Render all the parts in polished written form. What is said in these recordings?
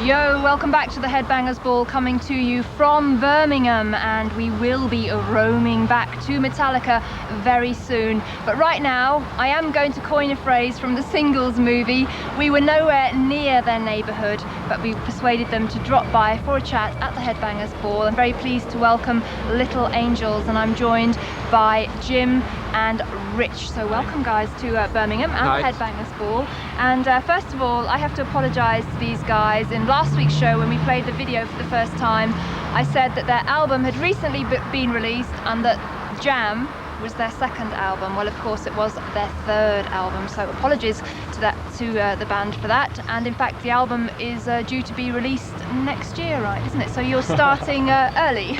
Yo, welcome back to the Headbangers Ball, coming to you from Birmingham, and we will be roaming back to Metallica very soon. But right now, I am going to coin a phrase from the Singles movie. We were nowhere near their neighbourhood, but we persuaded them to drop by for a chat at the Headbangers Ball. I'm very pleased to welcome Little Angels, and I'm joined by Jim and Rich. So welcome guys to Birmingham and the Headbangers Ball. And first of all, I have to apologise to these guys. In last week's show, when we played the video for the first time, I said that their album had recently been released and that Jam was their second album. Well, of course, it was their third album, so apologies to the band for that. And in fact, the album is due to be released next year, right, isn't it? So you're starting early.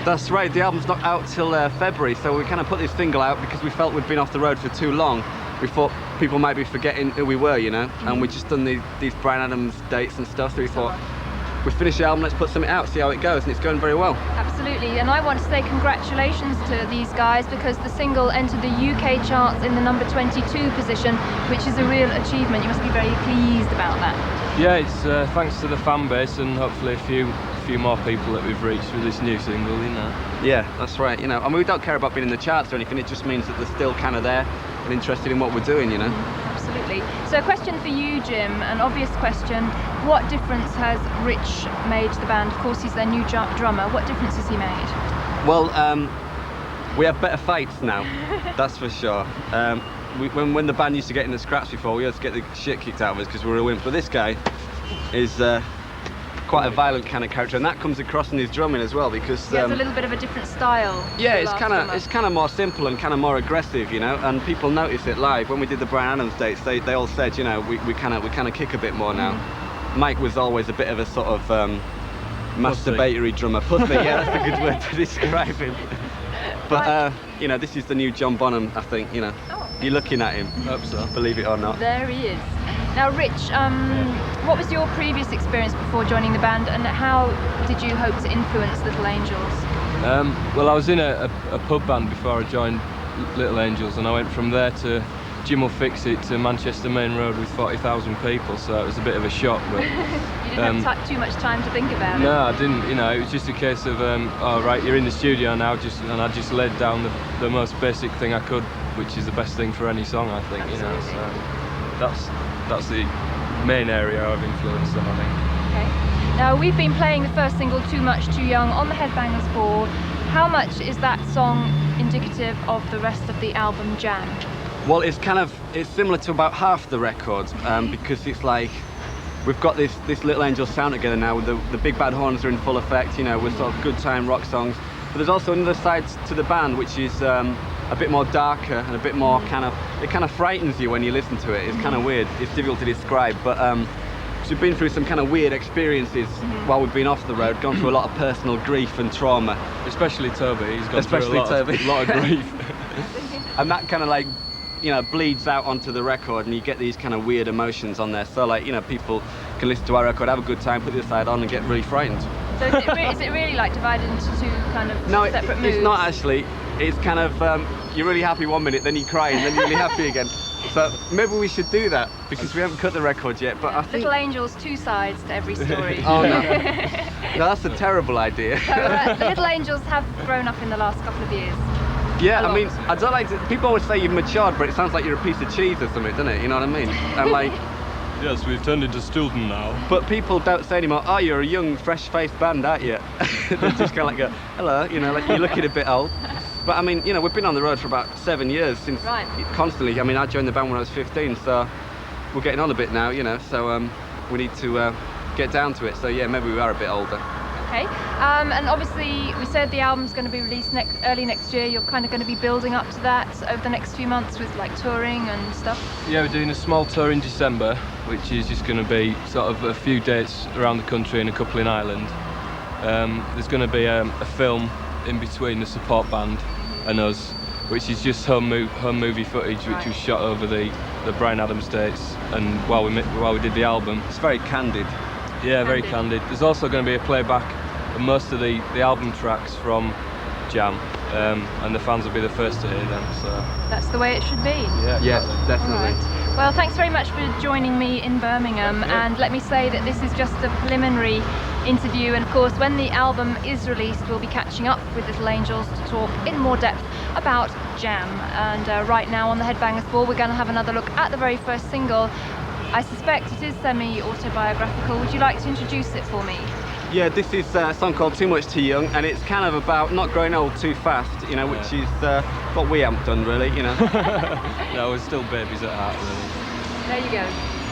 That's right, the album's not out till February, so we kind of put this single out because we felt we'd been off the road for too long. We thought people might be forgetting who we were, you know, and we just done these Bryan Adams dates and stuff, so we thought, we finished the album, let's put something out, see how it goes, and it's going very well. Absolutely, and I want to say congratulations to these guys because the single entered the UK charts in the number 22 position, which is a real achievement. You must be very pleased about that. Yeah, it's thanks to the fan base and hopefully a few more people that we've reached with this new single, you know. Yeah, that's right, you know, I mean, we don't care about being in the charts or anything, it just means that they're still kind of there and interested in what we're doing, you know. Absolutely. So a question for you, Jim, an obvious question. What difference has Rich made to the band? Of course, he's their new drummer. What difference has he made? Well, we have better fights now, that's for sure. When the band used to get in the scraps before, we had to get the shit kicked out of us because we were wimps. But this guy is quite a violent kind of character, and that comes across in his drumming as well because he has a little bit of a different style. Yeah, it's kind of more simple and kind of more aggressive, you know. And people notice it live. When we did the Bryan Adams dates, they all said, you know, we kind of kick a bit more now. Mike was always a bit of a sort of masturbatory drummer. Pussy, yeah, that's a good word to describe him. But you know, this is the new John Bonham, I think. You know, you're looking at him. Hope so. Believe it or not. There he is. Now, Rich, what was your previous experience before joining the band, and how did you hope to influence Little Angels? Well, I was in a pub band before I joined Little Angels, and I went from there to Jim Will Fix It to Manchester Main Road with 40,000 people, so it was a bit of a shock. But you didn't have too much time to think about it? No, I didn't. You know, it was just a case of, oh right, you're in the studio now, and I just laid down the most basic thing I could, which is the best thing for any song, I think. Absolutely. You know, so that's the main area of influence, I think. Okay. Now, we've been playing the first single, Too Much Too Young, on the Headbangers Ball. How much is that song indicative of the rest of the album, Jam? Well, it's similar to about half the records because it's like we've got this Little Angels sound together now. With the big bad horns are in full effect. You know, we're sort of good time rock songs. But there's also another side to the band, which is a bit more darker and a bit more it kind of frightens you when you listen to it. It's kind of weird. It's difficult to describe, but we've been through some kind of weird experiences while we've been off the road, gone through a lot of personal grief and trauma. Especially Toby, he's gone through a lot of grief. And that kind of like, you know, bleeds out onto the record, and you get these kind of weird emotions on there. So like, you know, people can listen to our record, have a good time, put the other side on and get really frightened. So is it really like divided into two kind of separate moods? No, it's not actually. It's kind of, you're really happy 1 minute, then you cry, and then you're really happy again. So maybe we should do that, because we haven't cut the record yet, but I think... Little Angels, two sides to every story. Oh no. No, that's a terrible idea. So the Little Angels have grown up in the last couple of years. Yeah, I mean, I don't like to, people always say you've matured, but it sounds like you're a piece of cheese or something, doesn't it? You know what I mean? And like... Yes, we've turned into student now. But people don't say anymore, oh, you're a young, fresh-faced band, aren't you? They just kind of like go, hello, you know, like you're looking a bit old. But I mean, you know, we've been on the road for about 7 years since constantly. I mean, I joined the band when I was 15, so we're getting on a bit now, you know, so we need to get down to it. So yeah, maybe we are a bit older. Okay, and obviously we said the album's going to be released early next year. You're kind of going to be building up to that over the next few months with like touring and stuff. Yeah, we're doing a small tour in December, which is just going to be sort of a few dates around the country and a couple in Ireland. There's going to be a film in between the support band and us, which is just home movie footage, which was shot over the Bryan Adams dates and while we did the album. It's very candid. Yeah, very candid. There's also going to be a playback of most of the album tracks from Jam, and the fans will be the first to hear them. So that's the way it should be. Yeah, yes, definitely. Well, thanks very much for joining me in Birmingham, and let me say that this is just a preliminary interview, and of course when the album is released we'll be catching up with Little Angels to talk in more depth about Jam. And right now on the Headbangers Ball we're going to have another look at the very first single. I suspect it is semi-autobiographical. Would you like to introduce it for me? Yeah, this is a song called Too Much Too Young, and it's kind of about not growing old too fast, you know, which is what we haven't done really, you know. No, we're still babies at heart, really. There you go.